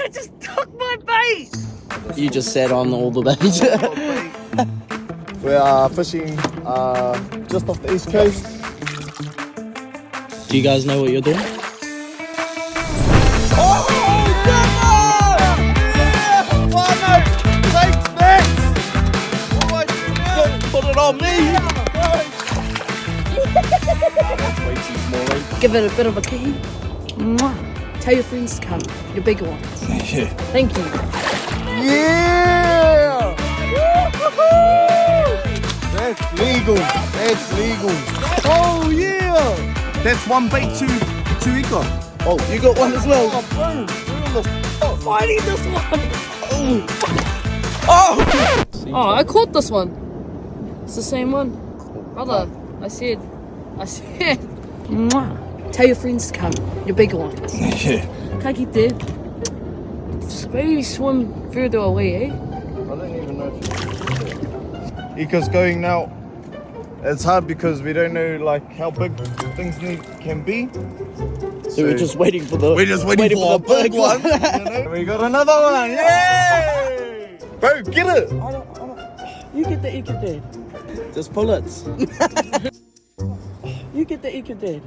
You just took my bait! You just sat on all the bait. We are fishing just off the east coast. Do you guys know what you're doing? Oh, yeah! One note! Take that! Don't put it on me! That's way too small, eh? Give it a bit of a kick. Mwah. Tell your friends to come. Your bigger ones. Yeah. Thank you. Yeah! That's legal. That's legal. Oh yeah! That's one bait, two eco. Oh, you got one as well. Oh, bro. I need this one. Oh! Oh, I caught this one. It's the same one. Brother, I said. Mwah. Tell your friends to come. Your bigger ones. Yeah. Ka kite. Just maybe swim further away, eh? I don't even know if Eco's going now. It's hard because we don't know like how big things can be. So we're just waiting for the. We're just waiting for a big one. You know? We got another one. Yay! Bro, get it. I don't. You get the Ika dead. Just pull it. You get the Ika dead.